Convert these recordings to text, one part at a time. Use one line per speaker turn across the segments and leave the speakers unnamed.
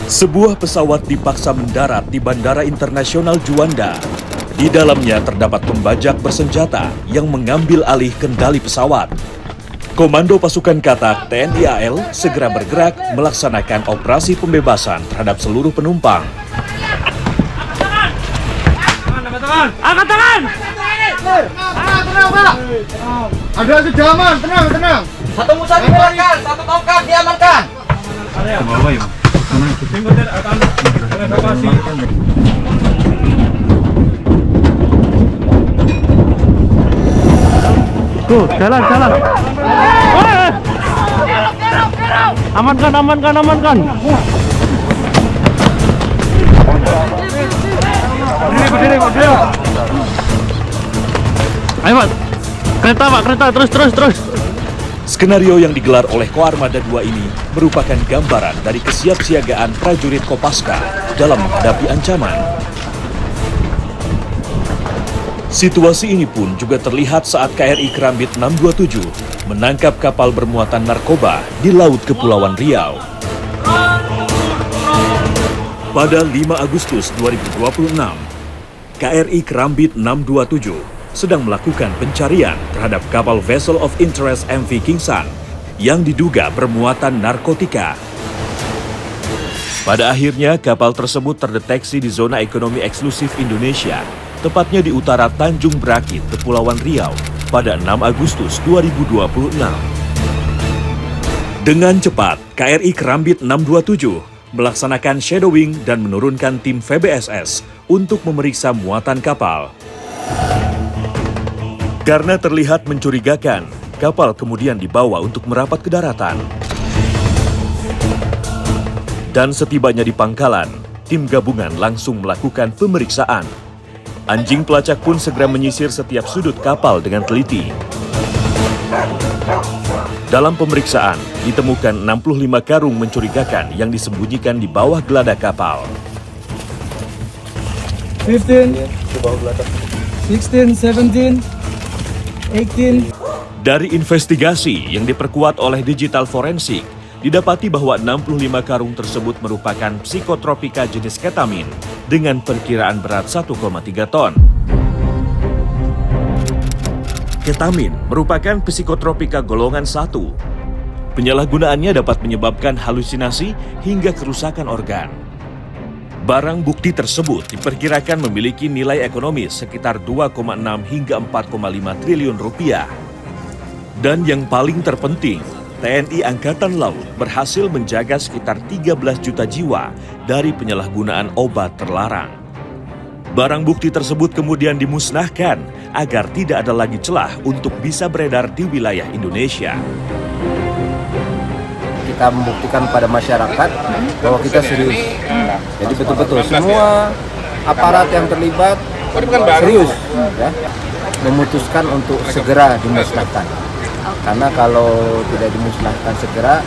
Sebuah pesawat dipaksa mendarat di Bandara Internasional Juanda. Di dalamnya terdapat pembajak bersenjata yang mengambil alih kendali pesawat. Komando Pasukan Katak TNI AL segera bergerak melaksanakan operasi pembebasan terhadap seluruh penumpang.
Angkat tangan!
Tenang, Pak. Ada sejaman, tenang.
Satu musa diberikan, satu tongkat diamankan.
Tuh, jalan. Amankan. Berdiri. Ayo, Pak. Kereta, terus.
Skenario yang digelar oleh Koarmada 2 ini merupakan gambaran dari kesiapsiagaan prajurit Kopaska dalam menghadapi ancaman. Situasi ini pun juga terlihat saat KRI Kerambit 627 menangkap kapal bermuatan narkoba di Laut Kepulauan Riau. Pada 5 Agustus 2026, KRI Kerambit 627 sedang melakukan pencarian terhadap kapal Vessel of Interest MV Kingsan yang diduga bermuatan narkotika. Pada akhirnya, kapal tersebut terdeteksi di zona ekonomi eksklusif Indonesia, tepatnya di utara Tanjung Berakit, Kepulauan Riau, pada 6 Agustus 2026. Dengan cepat, KRI Kerambit 627 melaksanakan shadowing dan menurunkan tim VBSS untuk memeriksa muatan kapal. Karena terlihat mencurigakan, kapal kemudian dibawa untuk merapat ke daratan. Dan setibanya di pangkalan, tim gabungan langsung melakukan pemeriksaan. Anjing pelacak pun segera menyisir setiap sudut kapal dengan teliti. Dalam pemeriksaan, ditemukan 65 karung mencurigakan yang disembunyikan di bawah geladak kapal.
15, 16, 17, 18.
Dari investigasi yang diperkuat oleh digital forensik, didapati bahwa 65 karung tersebut merupakan psikotropika jenis ketamin dengan perkiraan berat 1,3 ton. Ketamin merupakan psikotropika golongan 1. Penyalahgunaannya dapat menyebabkan halusinasi hingga kerusakan organ. Barang bukti tersebut diperkirakan memiliki nilai ekonomis sekitar 2,6 hingga 4,5 triliun rupiah. Dan yang paling terpenting, TNI Angkatan Laut berhasil menjaga sekitar 13 juta jiwa dari penyalahgunaan obat terlarang. Barang bukti tersebut kemudian dimusnahkan agar tidak ada lagi celah untuk bisa beredar di wilayah Indonesia.
Kita membuktikan pada masyarakat bahwa kita serius. Jadi betul-betul semua aparat yang terlibat serius ya, memutuskan untuk segera dimusnahkan. Karena kalau tidak dimusnahkan segera,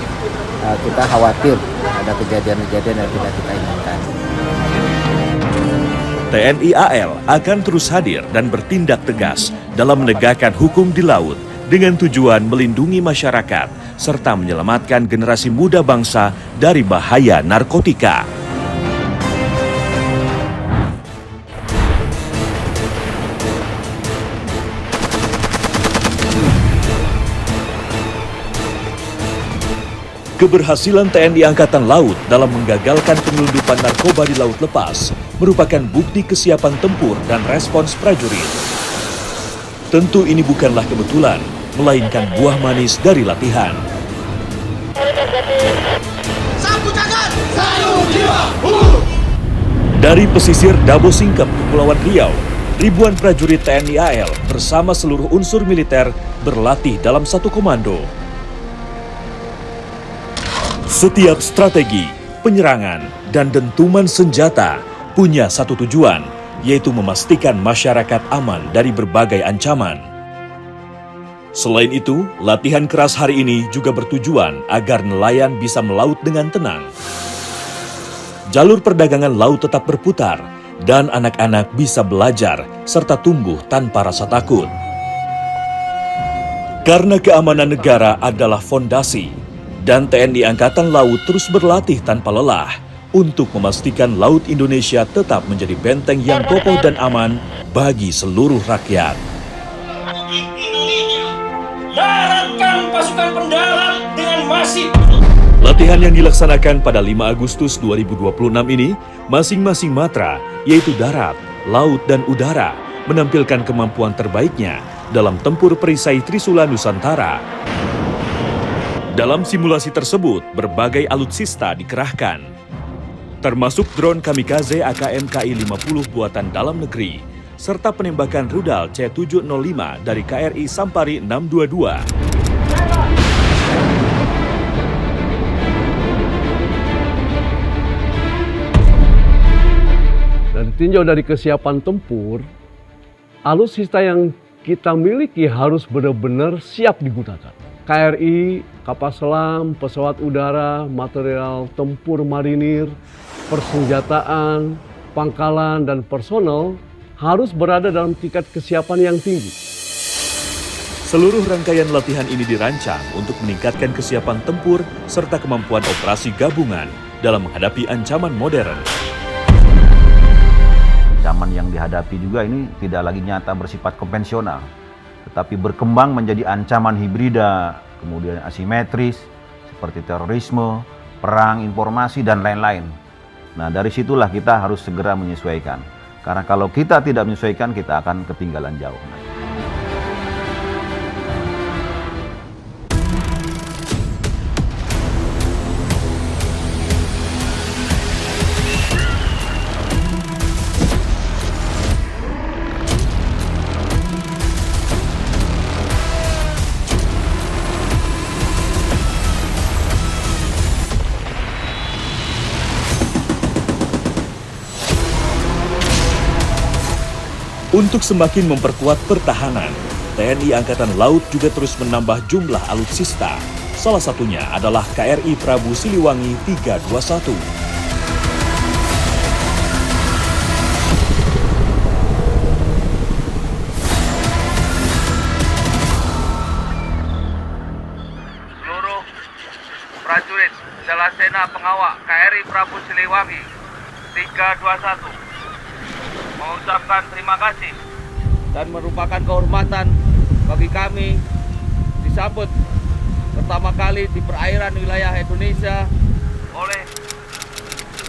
kita khawatir ada kejadian-kejadian yang tidak kita inginkan.
TNI AL akan terus hadir dan bertindak tegas dalam menegakkan hukum di laut dengan tujuan melindungi masyarakat serta menyelamatkan generasi muda bangsa dari bahaya narkotika. Keberhasilan TNI Angkatan Laut dalam menggagalkan penyelundupan narkoba di laut lepas merupakan bukti kesiapan tempur dan respons prajurit. Tentu ini bukanlah kebetulan, melainkan buah manis dari latihan. Dari pesisir Dabo Singkep, Kepulauan Riau, ribuan prajurit TNI AL bersama seluruh unsur militer berlatih dalam satu komando. Setiap strategi, penyerangan, dan dentuman senjata punya satu tujuan, yaitu memastikan masyarakat aman dari berbagai ancaman. Selain itu, latihan keras hari ini juga bertujuan agar nelayan bisa melaut dengan tenang. Jalur perdagangan laut tetap berputar, dan anak-anak bisa belajar serta tumbuh tanpa rasa takut. Karena keamanan negara adalah fondasi, dan TNI Angkatan Laut terus berlatih tanpa lelah untuk memastikan Laut Indonesia tetap menjadi benteng yang kokoh dan aman bagi seluruh rakyat.
Daratkan pasukan pendarat dengan masif.
Latihan yang dilaksanakan pada 5 Agustus 2026 ini, masing-masing matra, yaitu darat, laut, dan udara, menampilkan kemampuan terbaiknya dalam tempur perisai Trisula Nusantara. Dalam simulasi tersebut, berbagai alutsista dikerahkan, termasuk drone kamikaze AKM KI-50 buatan dalam negeri, serta penembakan rudal C-705 dari KRI Sampari 622.
Dan tinjau dari kesiapan tempur, alutsista yang kita miliki harus benar-benar siap digunakan. KRI, kapal selam, pesawat udara, material tempur marinir, persenjataan, pangkalan, dan personel harus berada dalam tingkat kesiapan yang tinggi.
Seluruh rangkaian latihan ini dirancang untuk meningkatkan kesiapan tempur serta kemampuan operasi gabungan dalam menghadapi ancaman modern.
Ancaman yang dihadapi juga ini tidak lagi nyata bersifat konvensional, tetapi berkembang menjadi ancaman hibrida, kemudian asimetris, seperti terorisme, perang informasi, dan lain-lain. Nah, dari situlah kita harus segera menyesuaikan. Karena kalau kita tidak menyesuaikan, kita akan ketinggalan jauh.
Untuk semakin memperkuat pertahanan, TNI Angkatan Laut juga terus menambah jumlah alutsista. Salah satunya adalah KRI Prabu Siliwangi 321.
Seluruh prajurit Selasena Pengawak KRI Prabu Siliwangi 321 mengucapkan terima kasih dan merupakan kehormatan bagi kami disambut pertama kali di perairan wilayah Indonesia oleh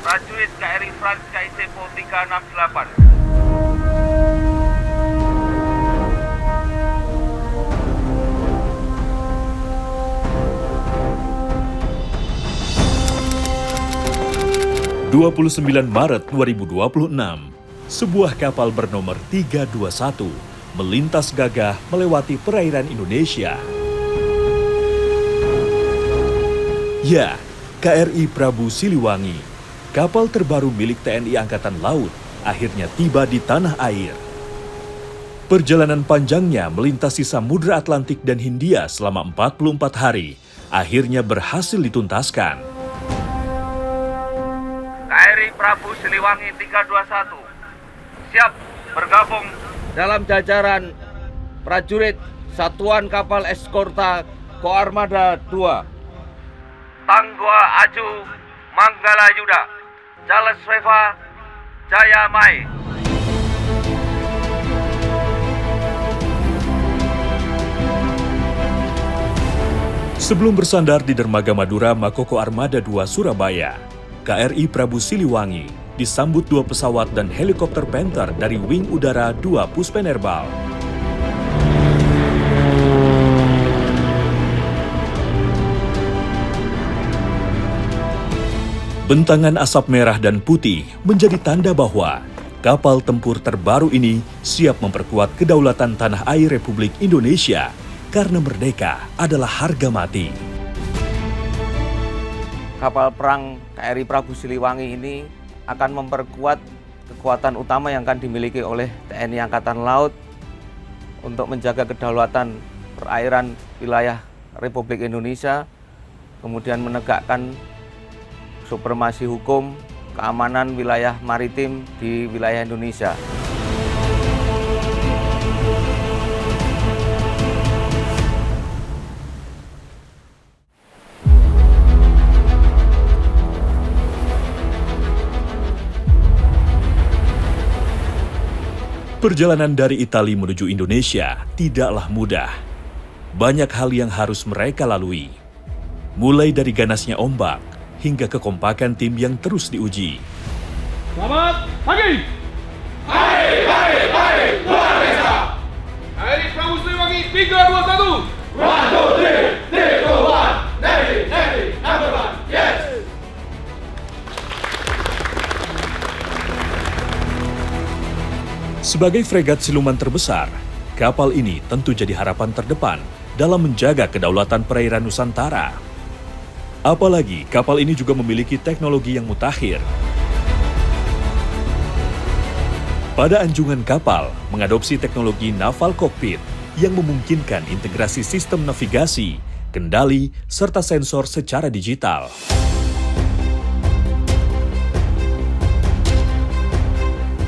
prajurit KRI Frans KICEPO 368.
Maret 2026, sebuah kapal bernomor 321 melintas gagah melewati perairan Indonesia. Ya, KRI Prabu Siliwangi, kapal terbaru milik TNI Angkatan Laut, akhirnya tiba di tanah air. Perjalanan panjangnya melintasi Samudra Atlantik dan Hindia selama 44 hari, akhirnya berhasil dituntaskan.
KRI Prabu Siliwangi 321 siap bergabung dalam jajaran prajurit Satuan Kapal Eskorta Koarmada 2 Tanggua Aju Manggala Yuda Charles Reva Jaya Mai.
Sebelum bersandar di dermaga Madura Makoko Armada 2 Surabaya, KRI Prabu Siliwangi disambut 2 pesawat dan helikopter Panther dari Wing Udara 2 Puspenerbal. Bentangan asap merah dan putih menjadi tanda bahwa kapal tempur terbaru ini siap memperkuat kedaulatan tanah air Republik Indonesia karena merdeka adalah harga mati.
Kapal perang KRI Prabu Siliwangi ini akan memperkuat kekuatan utama yang akan dimiliki oleh TNI Angkatan Laut untuk menjaga kedaulatan perairan wilayah Republik Indonesia, kemudian menegakkan supremasi hukum, keamanan wilayah maritim di wilayah Indonesia.
Perjalanan dari Italia menuju Indonesia tidaklah mudah. Banyak hal yang harus mereka lalui. Mulai dari ganasnya ombak hingga kekompakan tim yang terus diuji.
Selamat pagi. Hai, hai, hai, luar biasa. KRI Prabu Siliwangi 321. 1, 2, 3, 2, 1. Navy, number 1. Yes.
Sebagai fregat siluman terbesar, kapal ini tentu jadi harapan terdepan dalam menjaga kedaulatan perairan Nusantara. Apalagi kapal ini juga memiliki teknologi yang mutakhir. Pada anjungan kapal mengadopsi teknologi naval cockpit yang memungkinkan integrasi sistem navigasi, kendali, serta sensor secara digital.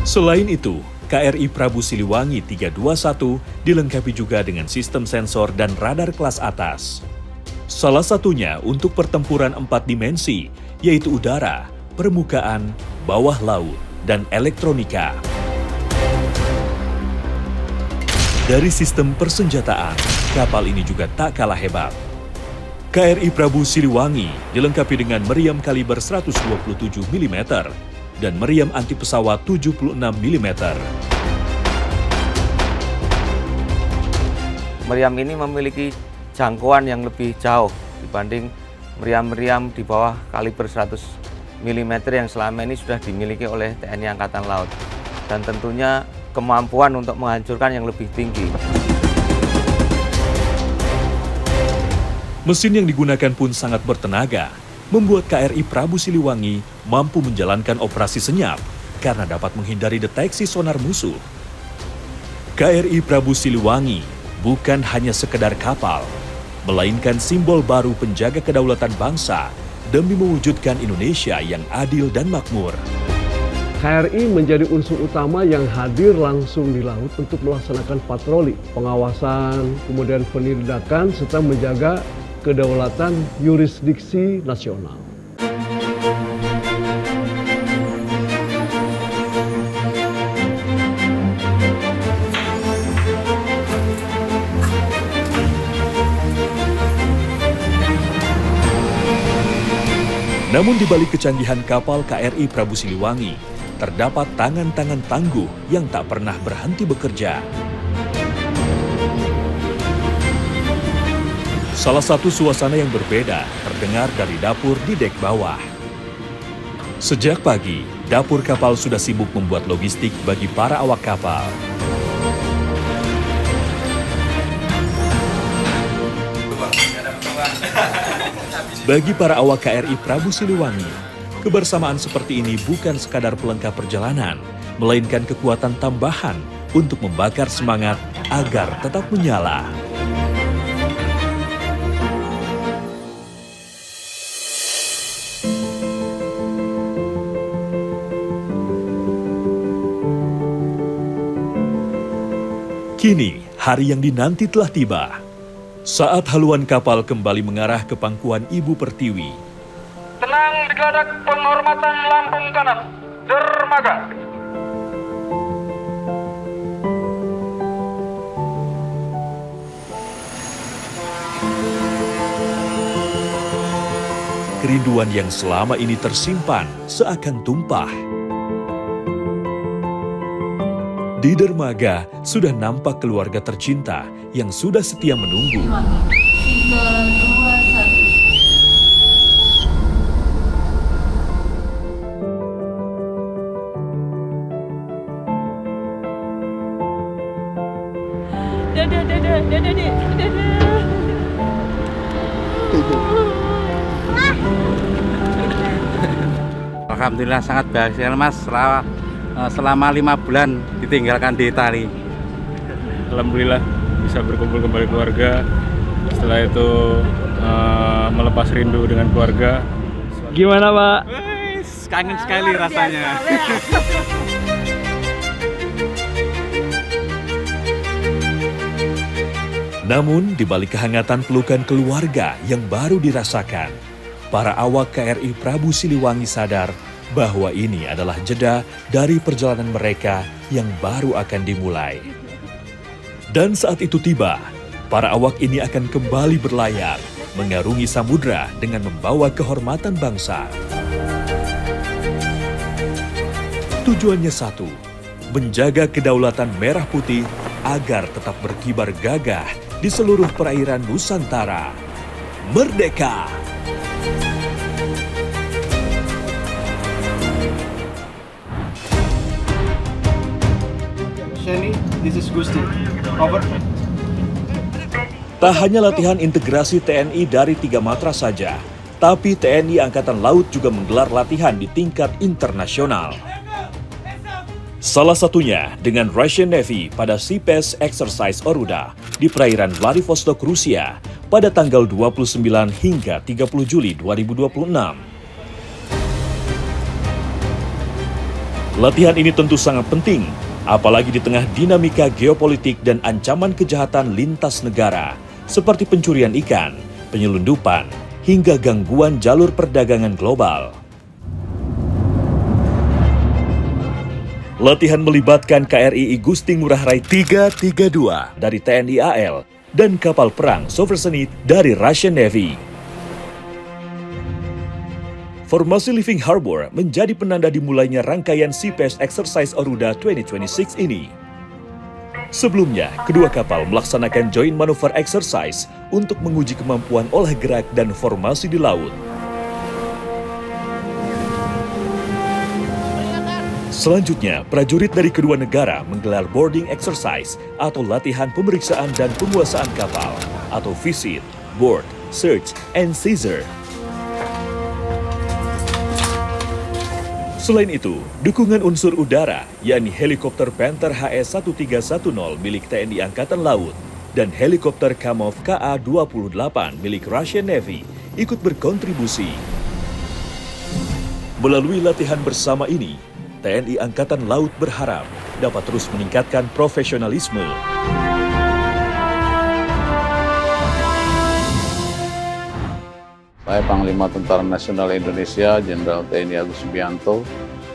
Selain itu, KRI Prabu Siliwangi 321 dilengkapi juga dengan sistem sensor dan radar kelas atas. Salah satunya untuk pertempuran 4 dimensi, yaitu udara, permukaan, bawah laut, dan elektronika. Dari sistem persenjataan, kapal ini juga tak kalah hebat. KRI Prabu Siliwangi dilengkapi dengan meriam kaliber 127 mm dan meriam anti pesawat 76 mm.
Meriam ini memiliki jangkauan yang lebih jauh dibanding meriam-meriam di bawah kaliber 100 mm yang selama ini sudah dimiliki oleh TNI Angkatan Laut. Dan tentunya kemampuan untuk menghancurkan yang lebih tinggi.
Mesin yang digunakan pun sangat bertenaga, membuat KRI Prabu Siliwangi mampu menjalankan operasi senyap karena dapat menghindari deteksi sonar musuh. KRI Prabu Siliwangi bukan hanya sekedar kapal, melainkan simbol baru penjaga kedaulatan bangsa demi mewujudkan Indonesia yang adil dan makmur.
KRI menjadi unsur utama yang hadir langsung di laut untuk melaksanakan patroli, pengawasan, kemudian penindakan, serta menjaga kedaulatan yurisdiksi nasional.
Namun di balik kecanggihan kapal KRI Prabu Siliwangi, terdapat tangan-tangan tangguh yang tak pernah berhenti bekerja. Salah satu suasana yang berbeda terdengar dari dapur di dek bawah. Sejak pagi, dapur kapal sudah sibuk membuat logistik bagi para awak kapal. Bagi para awak KRI Prabu Siliwangi, kebersamaan seperti ini bukan sekadar pelengkap perjalanan, melainkan kekuatan tambahan untuk membakar semangat agar tetap menyala. Kini, hari yang dinanti telah tiba. Saat haluan kapal kembali mengarah ke pangkuan Ibu Pertiwi.
Tenang digeladak penghormatan lambung kanan. Dermaga.
Kerinduan yang selama ini tersimpan seakan tumpah. Di dermaga sudah nampak keluarga tercinta yang sudah setia menunggu.
3, 2, 1.
Alhamdulillah sangat bahagia Mas selama 5 bulan ditinggalkan di Itali.
Alhamdulillah bisa berkumpul kembali keluarga. Setelah itu melepas rindu dengan keluarga. Gimana Pak?
Kangen sekali rasanya.
Namun di balik kehangatan pelukan keluarga yang baru dirasakan, para awak KRI Prabu Siliwangi sadar bahwa ini adalah jeda dari perjalanan mereka yang baru akan dimulai. Dan saat itu tiba, para awak ini akan kembali berlayar, mengarungi samudra dengan membawa kehormatan bangsa. Tujuannya satu, menjaga kedaulatan merah putih agar tetap berkibar gagah di seluruh perairan Nusantara. Merdeka!
Shani, this is Gusti. Over.
Tak hanya latihan integrasi TNI dari 3 matra saja, tapi TNI Angkatan Laut juga menggelar latihan di tingkat internasional. Salah satunya dengan Russian Navy pada Sea Peace Exercise Oruda di perairan Vladivostok, Rusia pada tanggal 29 hingga 30 Juli 2026. Latihan ini tentu sangat penting, apalagi di tengah dinamika geopolitik dan ancaman kejahatan lintas negara, seperti pencurian ikan, penyelundupan, hingga gangguan jalur perdagangan global. Latihan melibatkan KRI Igusti Ngurah Rai 332 dari TNI AL dan kapal perang Sovereign dari Russian Navy. Formasi Living Harbor menjadi penanda dimulainya rangkaian Sea Peace Exercise Oruda 2026 ini. Sebelumnya, kedua kapal melaksanakan joint maneuver exercise untuk menguji kemampuan olah gerak dan formasi di laut. Selanjutnya, prajurit dari kedua negara menggelar boarding exercise atau latihan pemeriksaan dan penguasaan kapal atau visit, board, search, and seizure. Selain itu, dukungan unsur udara, yakni helikopter Panther HS-1310 milik TNI Angkatan Laut dan helikopter Kamov KA-28 milik Russian Navy ikut berkontribusi. Melalui latihan bersama ini, TNI Angkatan Laut berharap dapat terus meningkatkan profesionalisme,
Saya Panglima Tentara Nasional Indonesia, Jenderal TNI Agus Subianto,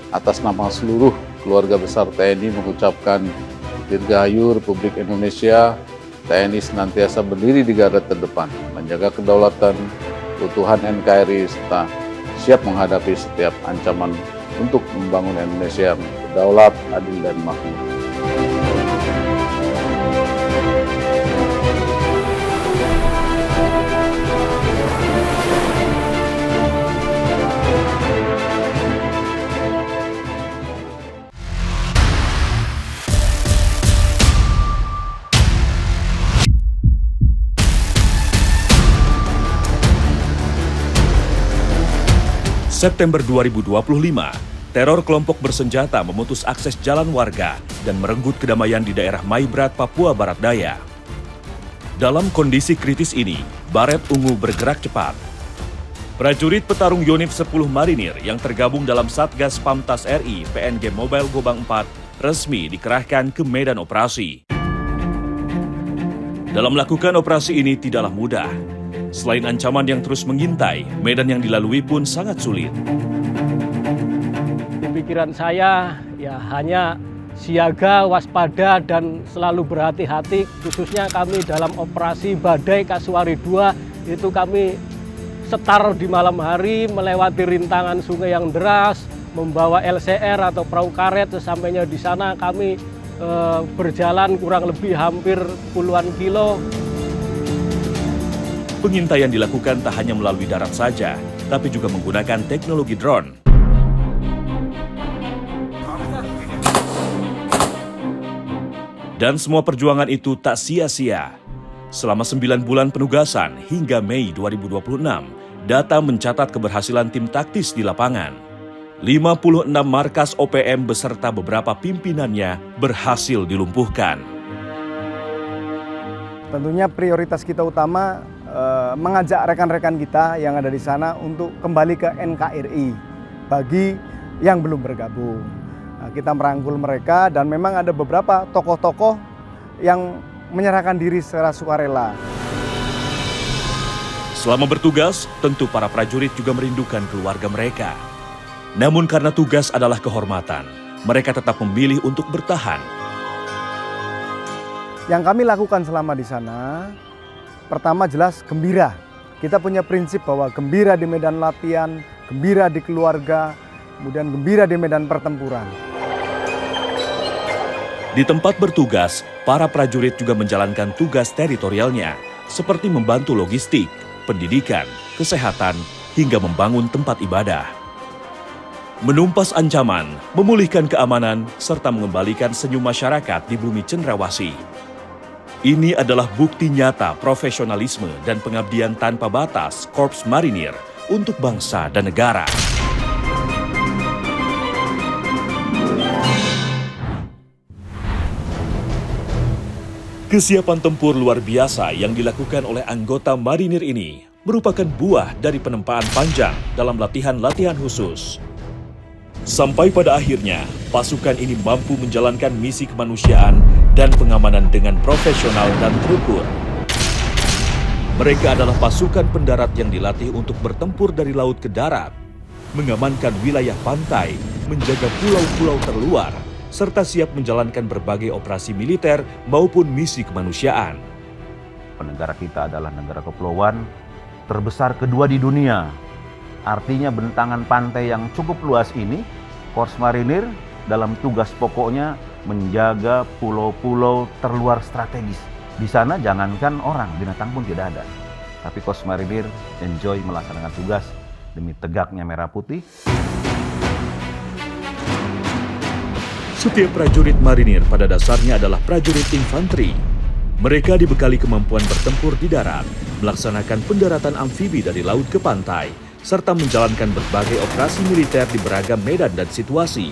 atas nama seluruh keluarga besar TNI mengucapkan Dirgahayu Republik Indonesia, TNI senantiasa berdiri di garda terdepan, menjaga kedaulatan, keutuhan NKRI, serta siap menghadapi setiap ancaman untuk membangun Indonesia yang berdaulat, adil, dan makmur.
September 2025, teror kelompok bersenjata memutus akses jalan warga dan merenggut kedamaian di daerah Maibrat, Papua Barat Daya. Dalam kondisi kritis ini, Baret Ungu bergerak cepat. Prajurit petarung Yonif 10 Marinir yang tergabung dalam Satgas Pamtas RI PNG Mobile Gobang 4 resmi dikerahkan ke medan operasi. Dalam melakukan operasi ini tidaklah mudah. Selain ancaman yang terus mengintai, medan yang dilalui pun sangat sulit.
Di pikiran saya ya hanya siaga, waspada, dan selalu berhati-hati, khususnya kami dalam operasi Badai Kasuari 2, itu kami setar di malam hari, melewati rintangan sungai yang deras, membawa LCR atau perahu karet. Sesampainya di sana kami berjalan kurang lebih hampir puluhan kilo.
Pengintaian dilakukan tak hanya melalui darat saja, tapi juga menggunakan teknologi drone. Dan semua perjuangan itu tak sia-sia. Selama 9 bulan penugasan hingga Mei 2026, data mencatat keberhasilan tim taktis di lapangan. 56 markas OPM beserta beberapa pimpinannya berhasil dilumpuhkan.
Tentunya prioritas kita utama mengajak rekan-rekan kita yang ada di sana untuk kembali ke NKRI bagi yang belum bergabung. Nah, kita merangkul mereka dan memang ada beberapa tokoh-tokoh yang menyerahkan diri secara sukarela.
Selama bertugas, tentu para prajurit juga merindukan keluarga mereka. Namun karena tugas adalah kehormatan, mereka tetap memilih untuk bertahan.
Yang kami lakukan selama di sana, pertama jelas gembira. Kita punya prinsip bahwa gembira di medan latihan, gembira di keluarga, kemudian gembira di medan pertempuran.
Di tempat bertugas, para prajurit juga menjalankan tugas teritorialnya, seperti membantu logistik, pendidikan, kesehatan, hingga membangun tempat ibadah. Menumpas ancaman, memulihkan keamanan, serta mengembalikan senyum masyarakat di bumi cendrawasih. Ini adalah bukti nyata profesionalisme dan pengabdian tanpa batas Korps Marinir untuk bangsa dan negara. Kesiapan tempur luar biasa yang dilakukan oleh anggota marinir ini merupakan buah dari penempaan panjang dalam latihan-latihan khusus. Sampai pada akhirnya, pasukan ini mampu menjalankan misi kemanusiaan dan pengamanan dengan profesional dan terukur. Mereka adalah pasukan pendarat yang dilatih untuk bertempur dari laut ke darat, mengamankan wilayah pantai, menjaga pulau-pulau terluar, serta siap menjalankan berbagai operasi militer maupun misi kemanusiaan.
Negara kita adalah negara kepulauan terbesar kedua di dunia. Artinya bentangan pantai yang cukup luas ini, Korps Marinir dalam tugas pokoknya menjaga pulau-pulau terluar strategis. Di sana jangankan orang, binatang pun tidak ada. Tapi Korps Marinir enjoy melaksanakan tugas demi tegaknya merah putih.
Setiap prajurit marinir pada dasarnya adalah prajurit infanteri. Mereka dibekali kemampuan bertempur di darat, melaksanakan pendaratan amfibi dari laut ke pantai, serta menjalankan berbagai operasi militer di beragam medan dan situasi.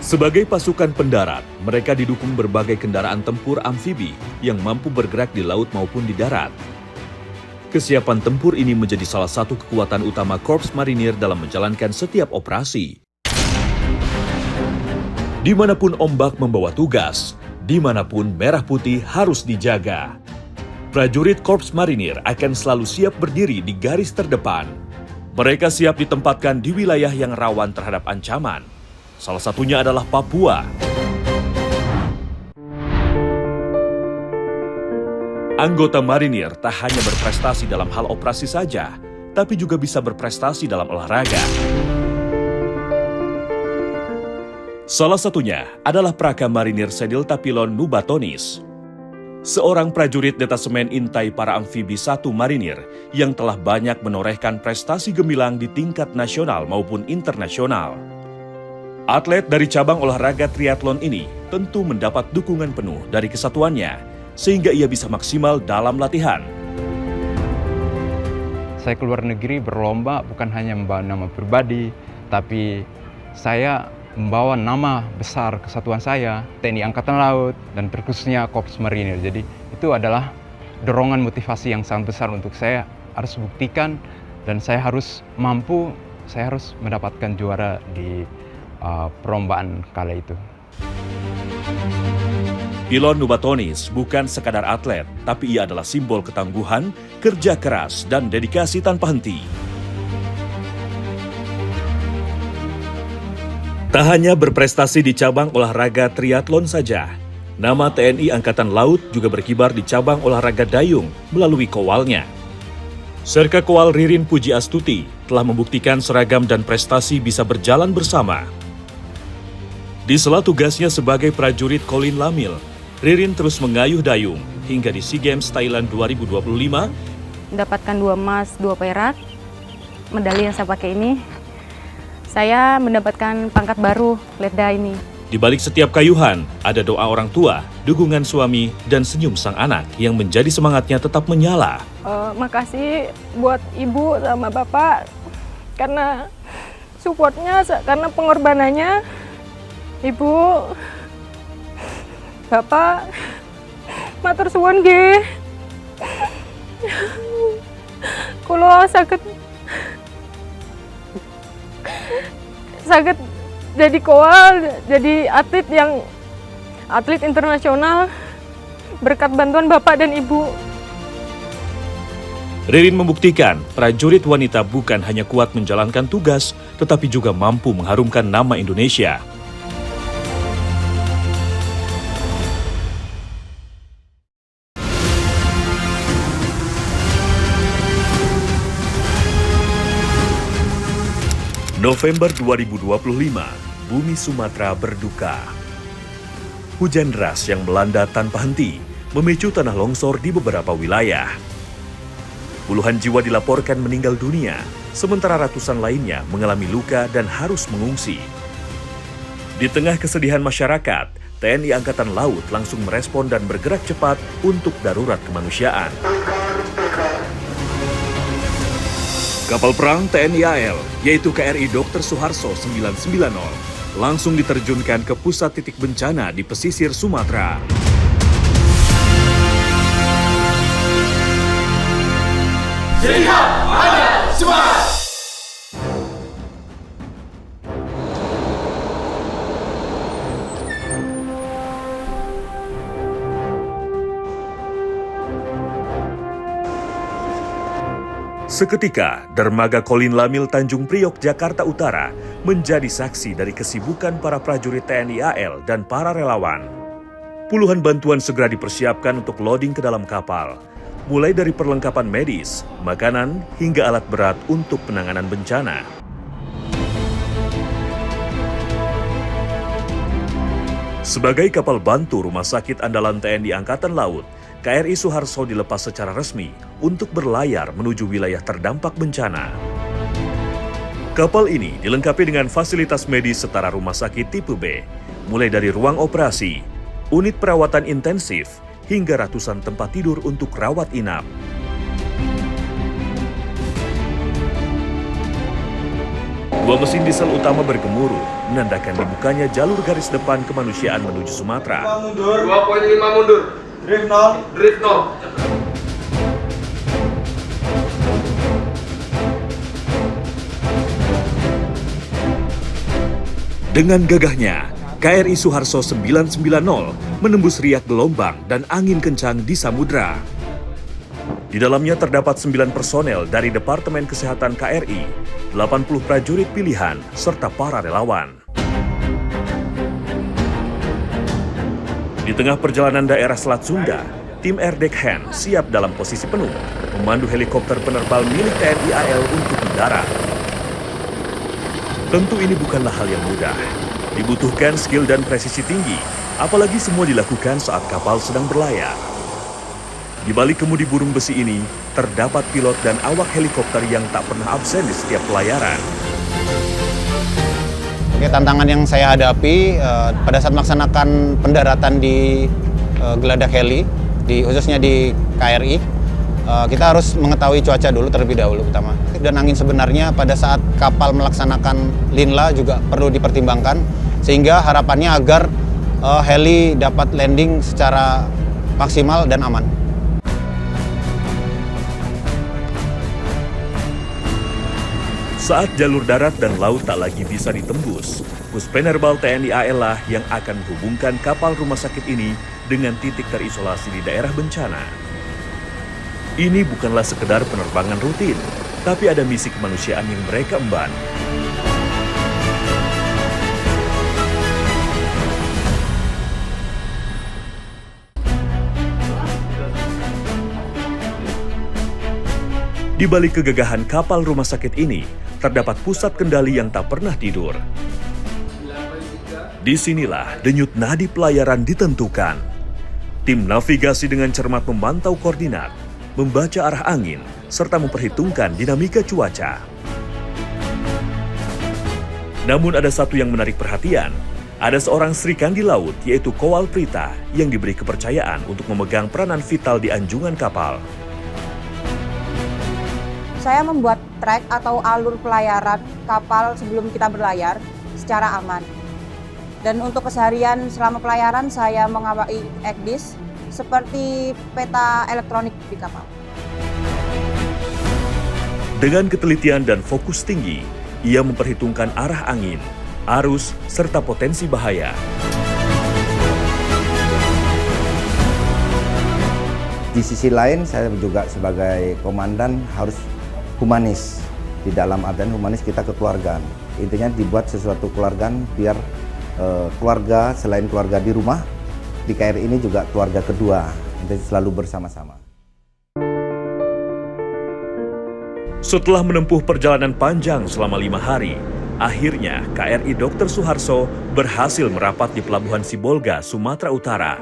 Sebagai pasukan pendarat, mereka didukung berbagai kendaraan tempur amfibi yang mampu bergerak di laut maupun di darat. Kesiapan tempur ini menjadi salah satu kekuatan utama Korps Marinir dalam menjalankan setiap operasi. Dimanapun ombak membawa tugas, dimanapun merah putih harus dijaga. Prajurit Korps Marinir akan selalu siap berdiri di garis terdepan. Mereka siap ditempatkan di wilayah yang rawan terhadap ancaman. Salah satunya adalah Papua. Anggota marinir tak hanya berprestasi dalam hal operasi saja, tapi juga bisa berprestasi dalam olahraga. Salah satunya adalah Praka Marinir Sedil Tapilon Nubatonis, seorang prajurit detasemen intai para amfibi 1 Marinir yang telah banyak menorehkan prestasi gemilang di tingkat nasional maupun internasional. Atlet dari cabang olahraga triathlon ini tentu mendapat dukungan penuh dari kesatuannya, sehingga ia bisa maksimal dalam latihan.
Saya keluar negeri berlomba bukan hanya membawa nama pribadi, tapi saya membawa nama besar kesatuan saya, TNI Angkatan Laut, dan terkhususnya Korps Marinir. Jadi itu adalah dorongan motivasi yang sangat besar untuk saya harus buktikan, dan saya harus mampu, saya harus mendapatkan juara di perlombaan kala itu.
Pilon Nubatonis bukan sekadar atlet, tapi ia adalah simbol ketangguhan, kerja keras, dan dedikasi tanpa henti. Tak hanya berprestasi di cabang olahraga triathlon saja, nama TNI Angkatan Laut juga berkibar di cabang olahraga dayung melalui kowalnya. Serka Kowal Ririn Puji Astuti telah membuktikan seragam dan prestasi bisa berjalan bersama. Di sela tugasnya sebagai prajurit Kolin Lamil, Ririn terus mengayuh dayung hingga di SEA Games Thailand 2025.
Mendapatkan 2 emas, 2 perak, medali yang saya pakai ini. Saya mendapatkan pangkat baru, Letda ini.
Di balik setiap kayuhan, ada doa orang tua, dukungan suami, dan senyum sang anak yang menjadi semangatnya tetap menyala.
Makasih buat ibu sama bapak karena supportnya, karena pengorbanannya. Ibu, bapak, matur suwun nggih. Kula saged jadi kowal, jadi atlet internasional berkat bantuan bapak dan ibu.
Ririn membuktikan prajurit wanita bukan hanya kuat menjalankan tugas, tetapi juga mampu mengharumkan nama Indonesia. November 2025, bumi Sumatera berduka. Hujan deras yang melanda tanpa henti memicu tanah longsor di beberapa wilayah. Puluhan jiwa dilaporkan meninggal dunia, sementara ratusan lainnya mengalami luka dan harus mengungsi. Di tengah kesedihan masyarakat, TNI Angkatan Laut langsung merespon dan bergerak cepat untuk darurat kemanusiaan. Kapal perang TNI AL, yaitu KRI Dr. Suharto 990, langsung diterjunkan ke pusat titik bencana di pesisir Sumatera.
Siap, ada, semangat!
Seketika, dermaga Kolin Lamil Tanjung Priok, Jakarta Utara menjadi saksi dari kesibukan para prajurit TNI AL dan para relawan. Puluhan bantuan segera dipersiapkan untuk loading ke dalam kapal, mulai dari perlengkapan medis, makanan, hingga alat berat untuk penanganan bencana. Sebagai kapal bantu rumah sakit andalan TNI Angkatan Laut, KRI Suharto dilepas secara resmi untuk berlayar menuju wilayah terdampak bencana. Kapal ini dilengkapi dengan fasilitas medis setara rumah sakit tipe B, mulai dari ruang operasi, unit perawatan intensif, hingga ratusan tempat tidur untuk rawat inap. Dua mesin diesel utama bergemuruh, menandakan dibukanya jalur garis depan kemanusiaan menuju Sumatera.
2.5 mundur. Drift 0. Drift 0.
Dengan gagahnya, KRI Suharto 990 menembus riak gelombang dan angin kencang di samudra. Di dalamnya terdapat 9 personel dari Departemen Kesehatan KRI, 80 prajurit pilihan, serta para relawan. Di tengah perjalanan daerah Selat Sunda, tim Air Deck Hand siap dalam posisi penuh, memandu helikopter penerbal milik TNI AL untuk mendarat. Tentu ini bukanlah hal yang mudah. Dibutuhkan skill dan presisi tinggi, apalagi semua dilakukan saat kapal sedang berlayar. Di balik kemudi burung besi ini, terdapat pilot dan awak helikopter yang tak pernah absen di setiap pelayaran.
Oke, tantangan yang saya hadapi pada saat melaksanakan pendaratan di geladak heli, khususnya di KRI, kita harus mengetahui cuaca dulu terlebih dahulu pertama. Dan angin sebenarnya pada saat kapal melaksanakan linla juga perlu dipertimbangkan, sehingga harapannya agar heli dapat landing secara maksimal dan aman.
Saat jalur darat dan laut tak lagi bisa ditembus, bus penerbal TNI AL lah yang akan menghubungkan kapal rumah sakit ini dengan titik terisolasi di daerah bencana. Ini bukanlah sekedar penerbangan rutin, tapi ada misi kemanusiaan yang mereka emban. Di balik kegagahan kapal rumah sakit ini, terdapat pusat kendali yang tak pernah tidur. Disinilah denyut nadi pelayaran ditentukan. Tim navigasi dengan cermat memantau koordinat, membaca arah angin, serta memperhitungkan dinamika cuaca. Namun ada satu yang menarik perhatian. Ada seorang Sri Kandi laut, yaitu Kowal Prita, yang diberi kepercayaan untuk memegang peranan vital di anjungan kapal.
Saya membuat trek atau alur pelayaran kapal sebelum kita berlayar secara aman. Dan untuk keseharian selama pelayaran saya mengawali ECDIS seperti peta elektronik di kapal.
Dengan ketelitian dan fokus tinggi, ia memperhitungkan arah angin, arus, serta potensi bahaya.
di sisi lain saya juga sebagai komandan harus humanis. Di dalam artian humanis kita kekeluargaan. Intinya dibuat sesuatu kekeluargaan biar keluarga selain keluarga di rumah, di KRI ini juga keluarga kedua. Jadi selalu bersama-sama.
Setelah menempuh perjalanan panjang selama 5 hari, akhirnya KRI Dr. Suharso berhasil merapat di Pelabuhan Sibolga, Sumatera Utara.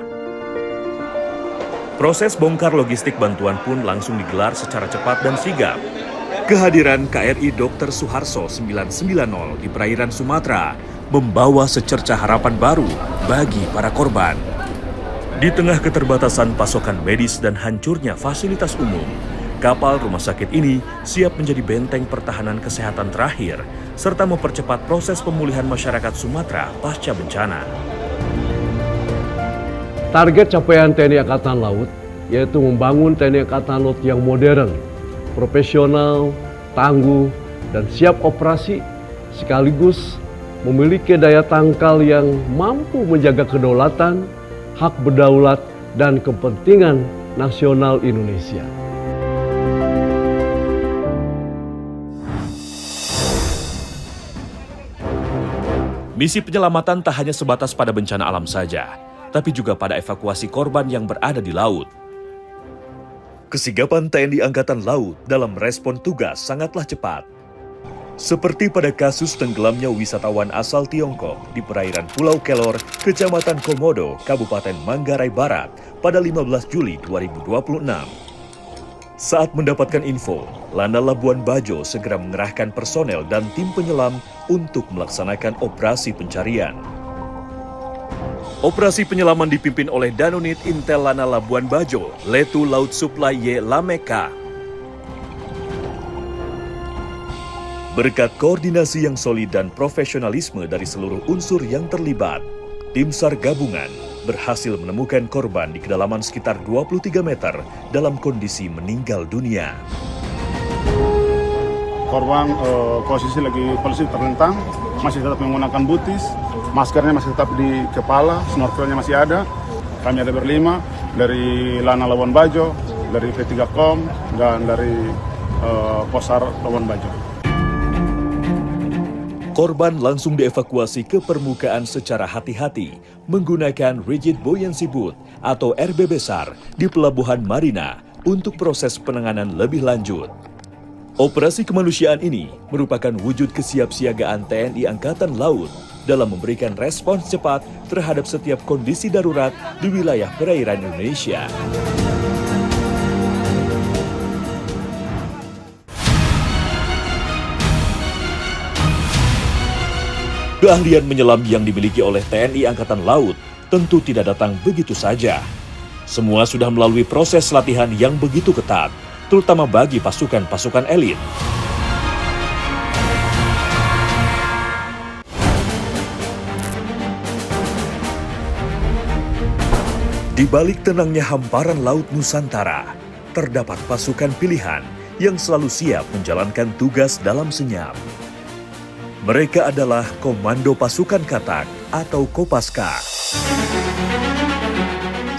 Proses bongkar logistik bantuan pun langsung digelar secara cepat dan sigap. Kehadiran KRI Dr. Suharso 990 di perairan Sumatera membawa secercah harapan baru bagi para korban. Di tengah keterbatasan pasokan medis dan hancurnya fasilitas umum, kapal rumah sakit ini siap menjadi benteng pertahanan kesehatan terakhir serta mempercepat proses pemulihan masyarakat Sumatera pasca bencana.
Target capaian TNI Angkatan Laut yaitu membangun TNI Angkatan Laut yang modern, profesional, tangguh, dan siap operasi, sekaligus memiliki daya tangkal yang mampu menjaga kedaulatan, hak berdaulat, dan kepentingan nasional Indonesia.
Misi penyelamatan tak hanya sebatas pada bencana alam saja, tapi juga pada evakuasi korban yang berada di laut. Kesigapan TNI Angkatan Laut dalam respon tugas sangatlah cepat. Seperti pada kasus tenggelamnya wisatawan asal Tiongkok di perairan Pulau Kelor, Kecamatan Komodo, Kabupaten Manggarai Barat pada 15 Juli 2026. Saat mendapatkan info, Lanal Labuan Bajo segera mengerahkan personel dan tim penyelam untuk melaksanakan operasi pencarian. Operasi penyelaman dipimpin oleh Danunit Intel Lanal Labuan Bajo, Letu Laut Supply Y Lameka. Berkat koordinasi yang solid dan profesionalisme dari seluruh unsur yang terlibat, tim SAR gabungan berhasil menemukan korban di kedalaman sekitar 23 meter dalam kondisi meninggal dunia.
Korban posisi terlentang, masih tetap menggunakan butis, maskernya masih tetap di kepala, snorkelnya masih ada. Kami ada berlima, dari Lanal Labuan Bajo, dari V3Com, dan dari Posar Labuan Bajo.
Korban langsung dievakuasi ke permukaan secara hati-hati menggunakan Rigid Buoyancy Boat atau RBB SAR di Pelabuhan Marina untuk proses penanganan lebih lanjut. Operasi kemanusiaan ini merupakan wujud kesiapsiagaan TNI Angkatan Laut dalam memberikan respons cepat terhadap setiap kondisi darurat di wilayah perairan Indonesia. Keahlian menyelam yang dimiliki oleh TNI Angkatan Laut tentu tidak datang begitu saja. Semua sudah melalui proses latihan yang begitu ketat, terutama bagi pasukan-pasukan elit. Di balik tenangnya hamparan Laut Nusantara, terdapat pasukan pilihan yang selalu siap menjalankan tugas dalam senyap. Mereka adalah Komando Pasukan Katak atau Kopaska.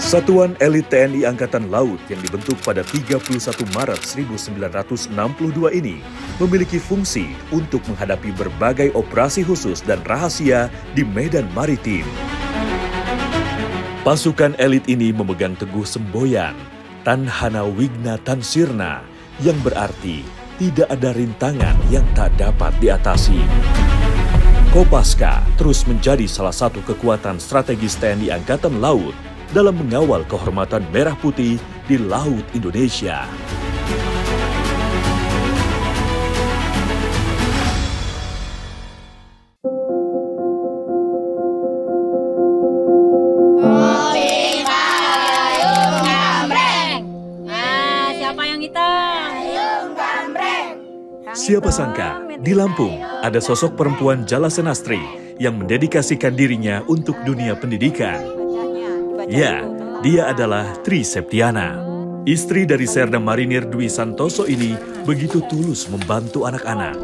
Satuan elit TNI Angkatan Laut yang dibentuk pada 31 Maret 1962 ini memiliki fungsi untuk menghadapi berbagai operasi khusus dan rahasia di medan maritim. Pasukan elit ini memegang teguh semboyan Tanhana Wigna Tansirna yang berarti tidak ada rintangan yang tak dapat diatasi. Kopaska terus menjadi salah satu kekuatan strategis TNI Angkatan Laut dalam mengawal kehormatan merah putih di Laut Indonesia. Siapa sangka, di Lampung ada sosok perempuan Jala Senastri yang mendedikasikan dirinya untuk dunia pendidikan. Ya, dia adalah Tri Septiana. Istri dari Serda Marinir Dwi Santoso ini begitu tulus membantu anak-anak.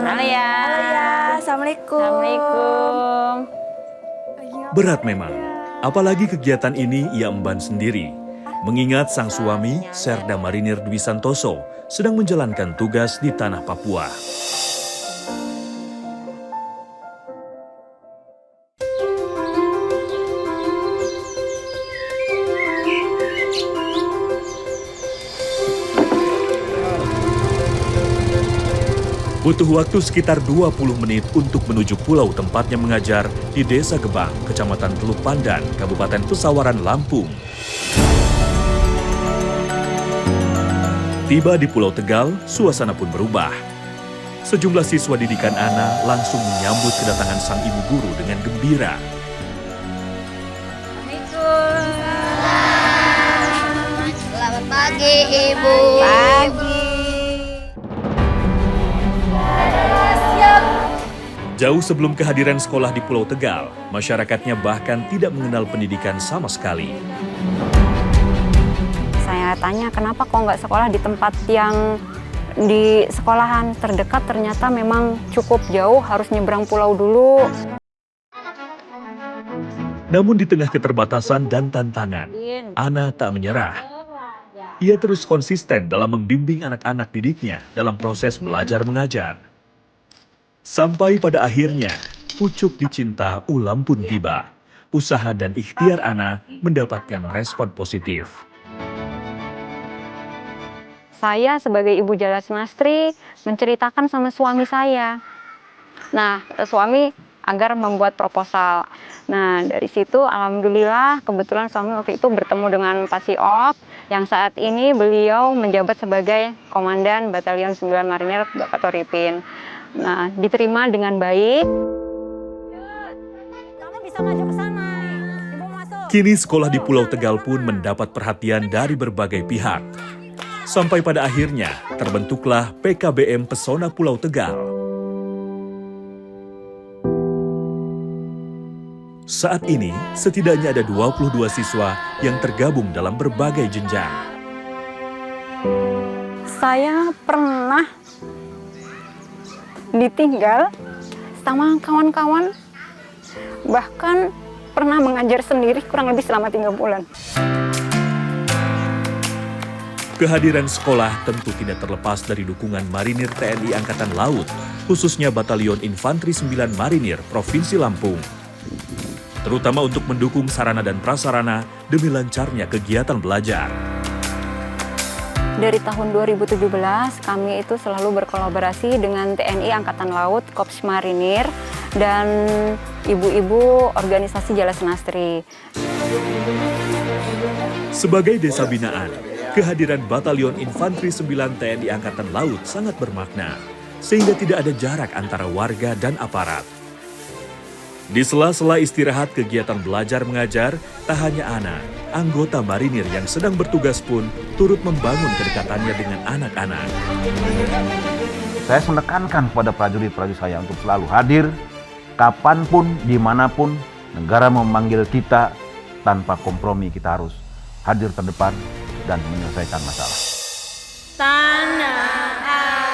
Halo ya. Assalamualaikum.
Berat memang, Apalagi kegiatan ini ia emban sendiri, mengingat sang suami, Serda Marinir Dwi Santoso, sedang menjalankan tugas di tanah Papua. Butuh waktu sekitar 20 menit untuk menuju pulau tempatnya mengajar di Desa Gebang, Kecamatan Teluk Pandan, Kabupaten Pesawaran, Lampung. Tiba di Pulau Tegal, suasana pun berubah. Sejumlah siswa didikan Ana langsung menyambut kedatangan sang ibu guru dengan gembira.
Selamat pagi, Ibu. Pagi.
Jauh sebelum kehadiran sekolah di Pulau Tegal, masyarakatnya bahkan tidak mengenal pendidikan sama sekali.
Saya tanya kenapa kok nggak sekolah di tempat yang di sekolahan terdekat, ternyata memang cukup jauh, harus nyebrang pulau dulu.
Namun di tengah keterbatasan dan tantangan, Ana tak menyerah. Ia terus konsisten dalam membimbing anak-anak didiknya dalam proses belajar mengajar. Sampai pada akhirnya, pucuk dicinta ulam pun tiba. Usaha dan ikhtiar Ana mendapatkan respon positif.
Saya sebagai ibu Jalasnastri menceritakan sama suami saya. Nah, suami agar membuat proposal. Nah, dari situ alhamdulillah kebetulan suami waktu itu bertemu dengan Pak Siop yang saat ini beliau menjabat sebagai Komandan Batalion 9 Marinir Bapak Toripin. Nah, diterima dengan baik. Kamu bisa maju ke sana. Ibu masuk.
Kini sekolah di Pulau Tegal pun mendapat perhatian dari berbagai pihak. Sampai pada akhirnya terbentuklah PKBM Pesona Pulau Tegal. Saat ini setidaknya ada 22 siswa yang tergabung dalam berbagai jenjang.
Saya pernah ditinggal sama kawan-kawan, bahkan pernah mengajar sendiri kurang lebih selama 3 bulan.
Kehadiran sekolah tentu tidak terlepas dari dukungan Marinir TNI Angkatan Laut, khususnya Batalion Infanteri 9 Marinir Provinsi Lampung. Terutama untuk mendukung sarana dan prasarana demi lancarnya kegiatan belajar.
Dari tahun 2017, kami itu selalu berkolaborasi dengan TNI Angkatan Laut, Korps Marinir, dan ibu-ibu organisasi Jalasnastri.
Sebagai desa binaan, kehadiran Batalion Infanteri 9 TNI Angkatan Laut sangat bermakna, sehingga tidak ada jarak antara warga dan aparat. Di sela-sela istirahat kegiatan belajar mengajar, tak hanya Ana, anggota marinir yang sedang bertugas pun turut membangun kedekatannya dengan anak-anak.
Saya menekankan kepada prajurit-prajurit saya untuk selalu hadir, kapanpun, dimanapun, negara memanggil kita, tanpa kompromi kita harus hadir terdepan dan menyelesaikan masalah.
Tanah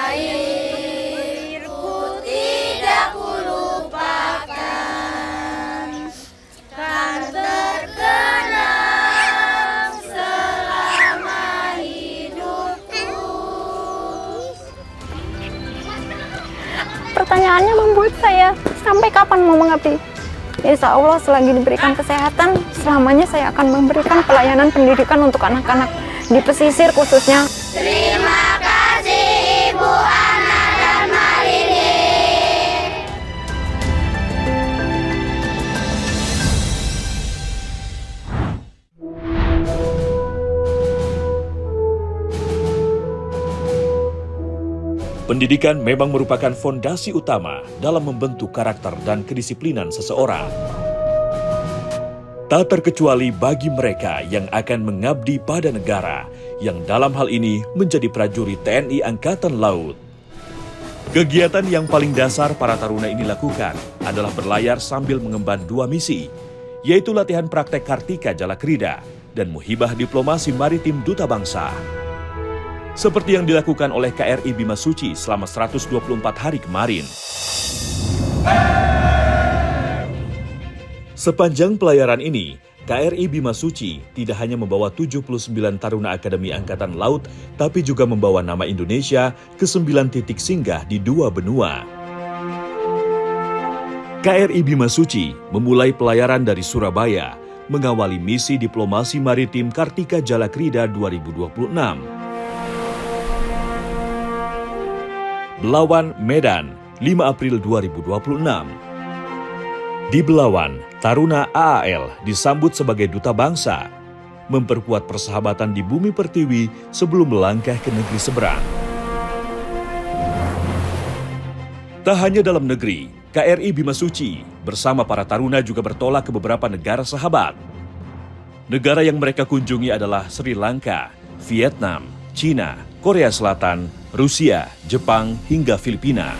airku tidak kulupakan, kan terkenang selama hidupku.
Pertanyaannya membuat saya sampai kapan mau mengabdi? Insya Allah selagi diberikan kesehatan, selamanya saya akan memberikan pelayanan pendidikan untuk anak-anak di pesisir khususnya.
Terima kasih Ibu Ana dan Marinir.
Pendidikan memang merupakan fondasi utama dalam membentuk karakter dan kedisiplinan seseorang. Tak terkecuali bagi mereka yang akan mengabdi pada negara, yang dalam hal ini menjadi prajurit TNI Angkatan Laut. Kegiatan yang paling dasar para taruna ini lakukan adalah berlayar sambil mengemban 2 misi, yaitu latihan praktek Kartika Jalakrida dan Muhibah Diplomasi Maritim Duta Bangsa. Seperti yang dilakukan oleh KRI Bima Suci selama 124 hari kemarin. Sepanjang pelayaran ini, KRI Bima Suci tidak hanya membawa 79 taruna Akademi Angkatan Laut, tapi juga membawa nama Indonesia ke 9 titik singgah di 2 benua. KRI Bima Suci memulai pelayaran dari Surabaya, mengawali misi diplomasi maritim Kartika Jalakrida 2026. Belawan, Medan, 5 April 2026. Di Belawan, Taruna AAL disambut sebagai duta bangsa, memperkuat persahabatan di bumi pertiwi sebelum melangkah ke negeri seberang. Tak hanya dalam negeri, KRI Bima Suci bersama para taruna juga bertolak ke beberapa negara sahabat. Negara yang mereka kunjungi adalah Sri Lanka, Vietnam, Cina, Korea Selatan, Rusia, Jepang, hingga Filipina.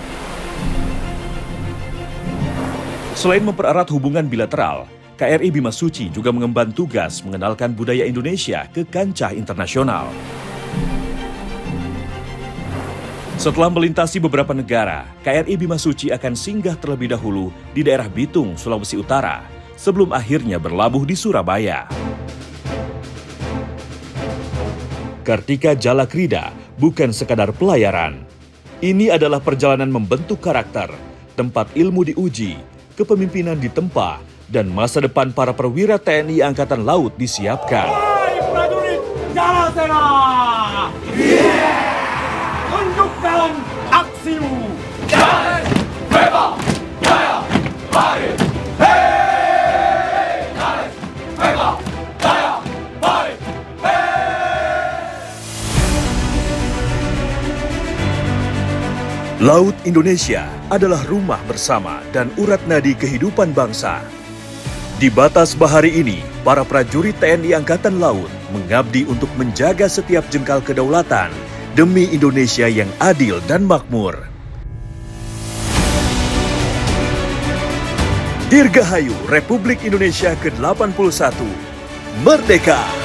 Selain mempererat hubungan bilateral, KRI Bima Suci juga mengemban tugas mengenalkan budaya Indonesia ke kancah internasional. Setelah melintasi beberapa negara, KRI Bima Suci akan singgah terlebih dahulu di daerah Bitung, Sulawesi Utara, sebelum akhirnya berlabuh di Surabaya. Kartika Jalakrida bukan sekadar pelayaran. Ini adalah perjalanan membentuk karakter, tempat ilmu diuji, kepemimpinan ditempa, dan masa depan para perwira TNI Angkatan Laut disiapkan.
Hai prajurit Jalasena! Tunjukkan aksimu! Jaya! Beba! Jaya! Mari! Hei! Jaya! Beba! Jaya! Mari!
Laut Indonesia adalah rumah bersama dan urat nadi kehidupan bangsa. Di batas bahari ini, para prajurit TNI Angkatan Laut mengabdi untuk menjaga setiap jengkal kedaulatan demi Indonesia yang adil dan makmur. Dirgahayu Republik Indonesia ke-81, Merdeka!